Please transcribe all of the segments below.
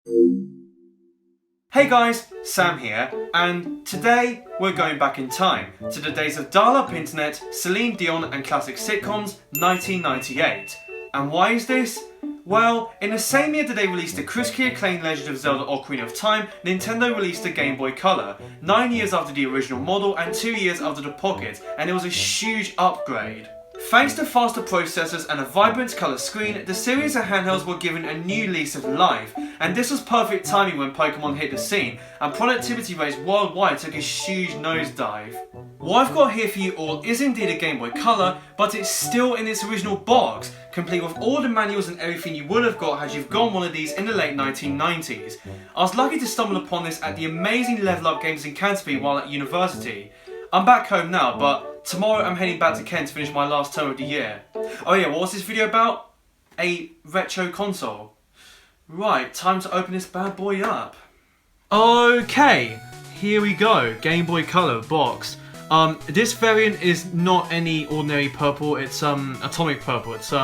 Hey guys, Sam here, and today we're going back in time to the days of dial-up internet, Celine Dion and classic sitcoms, 1998. And why is this? Well, in the same year that they released the critically acclaimed Legend of Zelda Ocarina of Time, Nintendo released the Game Boy Color, 9 years after the original model and 2 years after the Pocket, and it was a huge upgrade. Thanks to faster processors and a vibrant colour screen, the series of handhelds were given a new lease of life, and this was perfect timing when Pokemon hit the scene, and productivity rates worldwide took a huge nosedive. What I've got here for you all is indeed a Game Boy Color, but it's still in its original box, complete with all the manuals and everything you would have got had you gone one of these in the late 1990s. I was lucky to stumble upon this at the amazing Level Up Games in Canterbury while at university. I'm back home now, but tomorrow I'm heading back to Kent to finish my last term of the year. Oh yeah, what was this video about? A retro console. Right, time to open this bad boy up. Okay, here we go. Game Boy Color box. This variant is not any ordinary purple, it's atomic purple. It's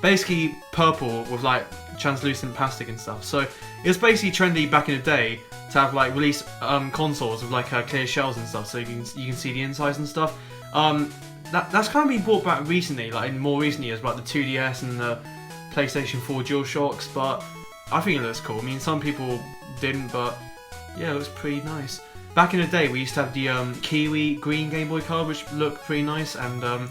basically purple with like translucent plastic and stuff. So it was basically trendy back in the day to have like release consoles with like clear shells and stuff, so you can see the insides and stuff. That's kind of been brought back recently, like in more recent years, like the 2DS and the PlayStation 4 DualShocks. But I think it looks cool. I mean, some people didn't, but yeah, it looks pretty nice. Back in the day, we used to have the Kiwi green Game Boy Color, which looked pretty nice, and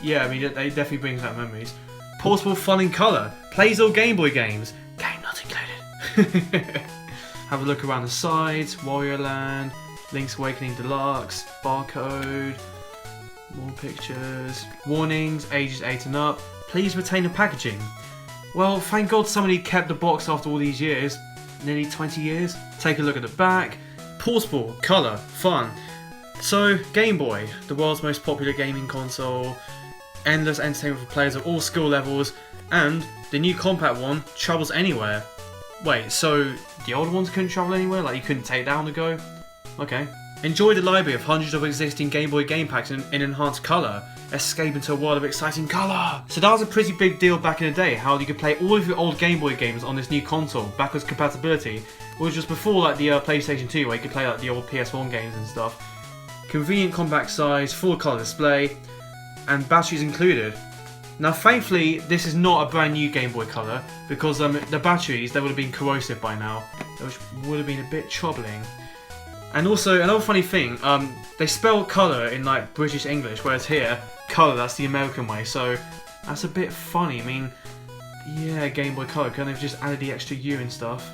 yeah, I mean, they definitely brings back memories. Portable fun in colour, plays all Game Boy games, game not included. Have a look around the sides, Wario Land, Link's Awakening Deluxe, barcode, more pictures, warnings, ages 8 and up, please retain the packaging. Well, thank God somebody kept the box after all these years, nearly 20 years. Take a look at the back, portable, colour, fun. So, Game Boy, the world's most popular gaming console, endless entertainment for players of all skill levels, and the new compact one travels anywhere. Wait, so the old ones couldn't travel anywhere? Like you couldn't take that on the go? Okay. Enjoy the library of hundreds of existing Game Boy game packs in enhanced colour. Escape into a world of exciting colour. So that was a pretty big deal back in the day, how you could play all of your old Game Boy games on this new console, backwards compatibility, which was before like the PlayStation 2 where you could play like the old PS1 games and stuff. Convenient compact size, full colour display, and batteries included. Now thankfully this is not a brand new Game Boy Color, because the batteries, they would have been corrosive by now, which would have been a bit troubling. And also another funny thing, they spell colour in like British English, whereas here, colour, that's the American way, so that's a bit funny. I mean, yeah, Game Boy Color, couldn't have just added the extra U and stuff?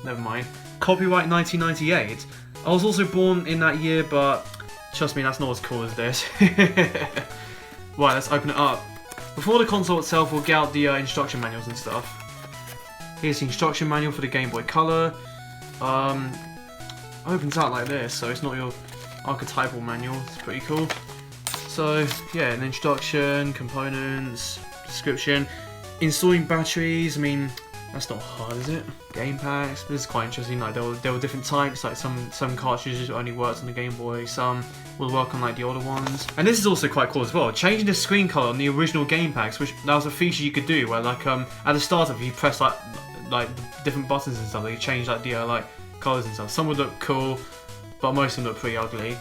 Never mind. Copyright 1998. I was also born in that year, but trust me, that's not as cool as this. Right, let's open it up. Before the console itself, we'll get out the instruction manuals and stuff. Here's the instruction manual for the Game Boy Color. Opens out like this, so it's not your archetypal manual. It's pretty cool. So yeah, an instruction, components, description, installing batteries. I mean, that's not hard, is it? Game packs. This is quite interesting. Like there were different types. Like some cartridges only worked on the Game Boy. Some will work on like the older ones. And this is also quite cool as well. Changing the screen color on the original game packs, which that was a feature you could do. Where like at the start of it, you press like different buttons and stuff. Like, you change like the colors and stuff. Some would look cool, but most of them look pretty ugly.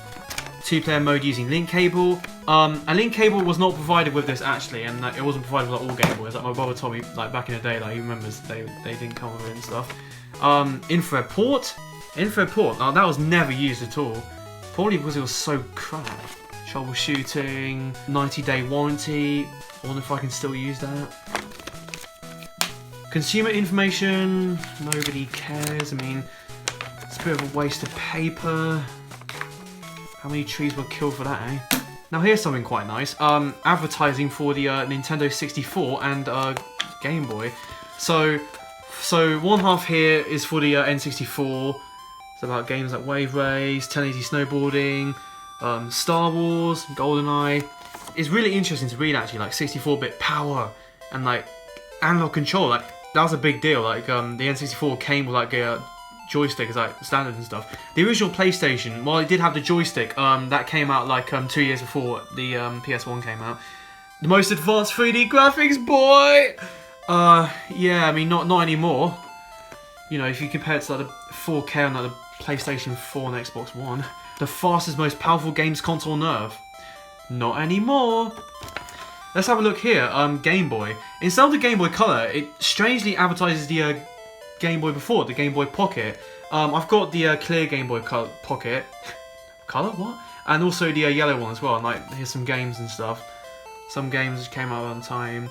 2-player mode using link cable. A link cable was not provided with this actually, and it wasn't provided with like, all Game Boys. Like my brother told me, like back in the day, like he remembers they didn't come with it and stuff. Infrared port. Now that was never used at all, probably because it was so crap. Troubleshooting, 90-day warranty. I wonder if I can still use that. Consumer information. Nobody cares. I mean, it's a bit of a waste of paper. How many trees were killed for that, eh? Now here's something quite nice. Advertising for the Nintendo 64 and Game Boy. So one half here is for the N64. It's about games like Wave Race, 1080 snowboarding, Star Wars, GoldenEye. It's really interesting to read actually, like 64-bit power and like analog control. Like that was a big deal. Like the N64 came with like a joystick as like standard and stuff. The original PlayStation, while it did have the joystick, that came out like 2 years before the PS1 came out. The most advanced 3D graphics, boy. Yeah, I mean not anymore. you know, if you compare it to like the 4K on like the PlayStation 4 and Xbox One, the fastest, most powerful games console on Earth. Not anymore. Let's have a look here. Game Boy. Instead of the Game Boy Color, it strangely advertises the Game Boy before, the Game Boy Pocket. I've got the clear Game Boy Pocket. Color? What? And also the yellow one as well. And like, here's some games and stuff. Some games which came out on time.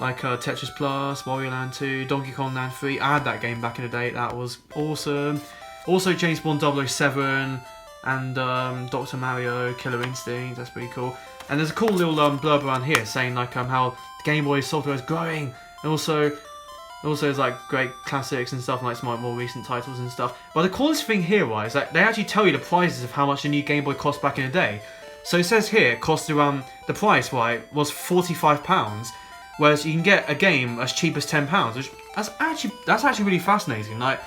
Like Tetris Plus, Wario Land 2, Donkey Kong Land 3. I had that game back in the day. That was awesome. Also James Bond 007 and Dr. Mario, Killer Instinct. That's pretty cool. And there's a cool little blurb around here saying like how the Game Boy software is growing. And also there's like great classics and stuff, like some more recent titles and stuff. But the coolest thing here, right, is that they actually tell you the prices of how much a new Game Boy cost back in the day. So it says here, it cost around, the price, right, was £45, whereas you can get a game as cheap as £10, which that's actually really fascinating. Like,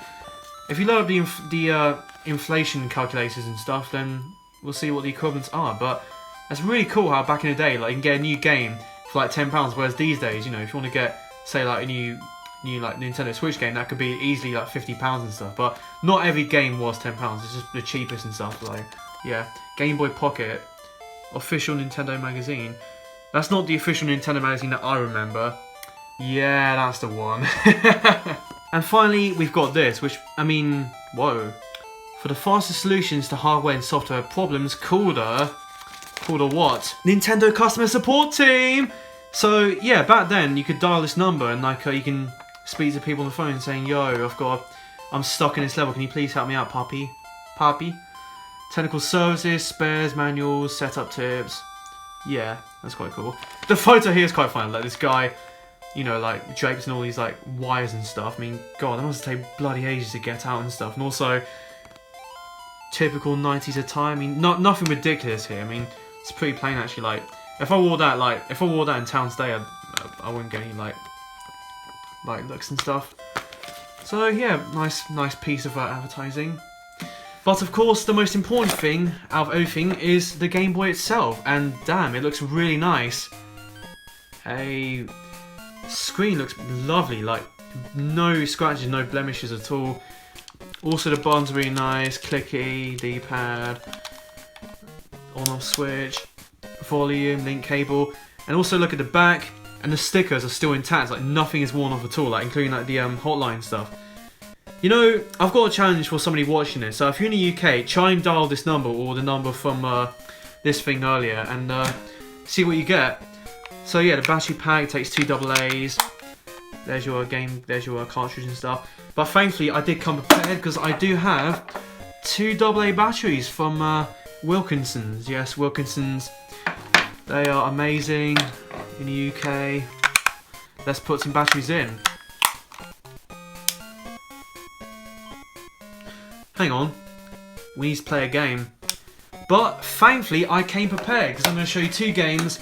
if you load up the inflation calculators and stuff, then we'll see what the equivalents are. But it's really cool how back in the day, like, you can get a new game for like £10, whereas these days, you know, if you want to get, say, like a new like Nintendo Switch game, that could be easily like £50 and stuff. But not every game was £10. It's just the cheapest and stuff. Like, yeah, Game Boy Pocket, official Nintendo magazine. That's not the official Nintendo magazine that I remember. Yeah, that's the one. And finally, we've got this, which, I mean, whoa. For the fastest solutions to hardware and software problems, called a what? Nintendo Customer Support Team! So, yeah, back then, you could dial this number and, like, you can speak to people on the phone saying, yo, I'm stuck in this level, can you please help me out, Poppy? Technical services, spares, manuals, setup tips. Yeah, that's quite cool. The photo here is quite funny, like this guy, you know, like draped in all these like wires and stuff. I mean, God, that must take bloody ages to get out and stuff. And also, typical 90s attire. I mean, nothing ridiculous here. I mean, it's pretty plain actually. Like, if I wore that in town today, I wouldn't get any like looks and stuff. So yeah, nice piece of advertising. But of course, the most important thing out of everything is the Game Boy itself, and damn, it looks really nice. Hey, screen looks lovely, like no scratches, no blemishes at all. Also, the buttons are really nice, clicky, D-pad, on-off switch, volume, link cable, and also look at the back, and the stickers are still intact, like nothing is worn off at all, like including like the hotline stuff. You know, I've got a challenge for somebody watching this. So if you're in the UK, try and dial this number or the number from this thing earlier and see what you get. So yeah, the battery pack takes 2 AA's. There's your game, there's your cartridge and stuff. But thankfully, I did come prepared because I do have 2 AA batteries from Wilkinson's. Yes, Wilkinson's. They are amazing in the UK. Let's put some batteries in. Hang on, we need to play a game. But thankfully I came prepared because I'm going to show you 2 games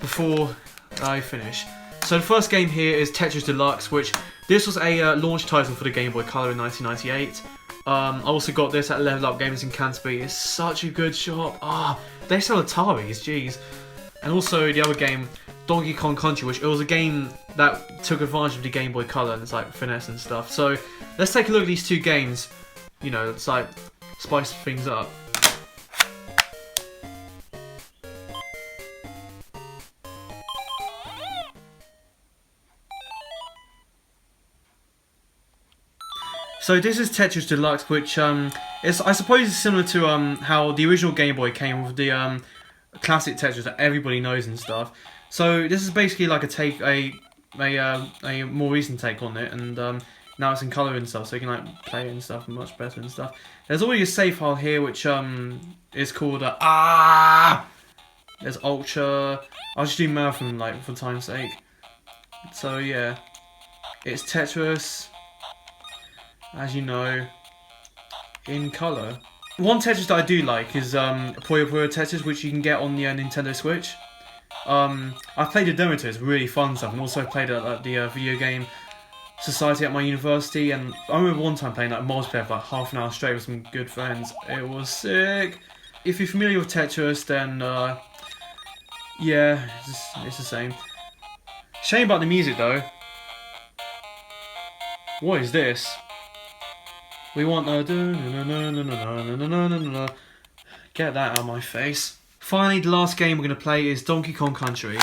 before I finish. So the first game here is Tetris Deluxe, which this was a launch title for the Game Boy Color in 1998. I also got this at Level Up Games in Canterbury. It's such a good shop. They sell Ataris, jeez. And also the other game, Donkey Kong Country, which it was a game that took advantage of the Game Boy Color and it's like finesse and stuff. So let's take a look at these 2 games. You know, it's like spice things up. So this is Tetris Deluxe, which is, I suppose, is similar to how the original Game Boy came with the classic Tetris that everybody knows and stuff. So this is basically like a more recent take on it, and now it's in colour and stuff, so you can like play it and stuff much better and stuff. There's already a save file here, which is called There's Ultra. I'll just do marathon like for time's sake. So yeah, it's Tetris, as you know, in colour. One Tetris that I do like is Puyo Puyo Tetris, which you can get on the Nintendo Switch. I've played the demo to it, it's really fun stuff, and also played it at the video game society at my university, and I remember one time playing like multiplayer for like half an hour straight with some good friends. It was sick. If you're familiar with Tetris, then yeah, it's the same. Shame about the music though. What is this? We want a get that out of my face. Finally, the last game we're going to play is Donkey Kong Country.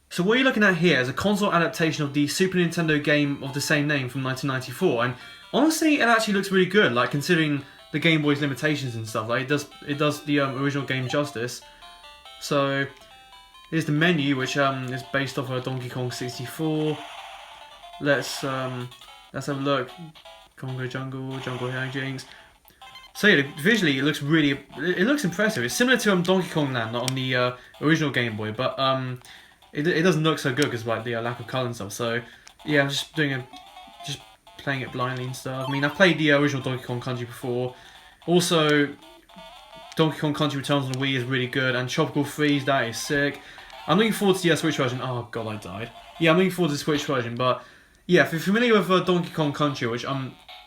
So what you're looking at here is a console adaptation of the Super Nintendo game of the same name from 1994, and honestly, it actually looks really good. Like considering the Game Boy's limitations and stuff, like it does the original game justice. So here's the menu, which is based off of Donkey Kong 64. Let's have a look. Congo Jungle, Jungle Hijinks. So yeah, visually it looks impressive. It's similar to Donkey Kong Land, not on the original Game Boy, but it doesn't look so good because of like the lack of colour and stuff. So yeah, I'm just playing it blindly and stuff. I mean, I've played the original Donkey Kong Country before. Also, Donkey Kong Country Returns on the Wii is really good, and Tropical Freeze, that is sick. I'm looking forward to the Switch version. Oh god, I died. Yeah, I'm looking forward to the Switch version, but yeah, if you're familiar with Donkey Kong Country, which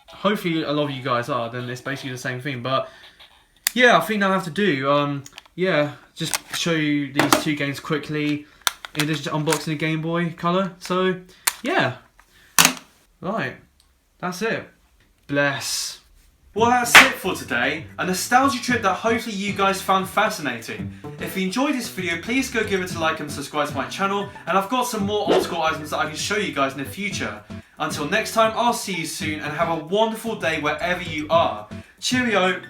hopefully a lot of you guys are, then it's basically the same thing. But yeah, I think I'll have to do, yeah, just show you these two games quickly, in addition to unboxing the Game Boy Color. So yeah, right, that's it. Bless. Well, that's it for today. A nostalgia trip that hopefully you guys found fascinating. If you enjoyed this video, please go give it a like and subscribe to my channel. And I've got some more old school items that I can show you guys in the future. Until next time, I'll see you soon and have a wonderful day wherever you are. Cheerio!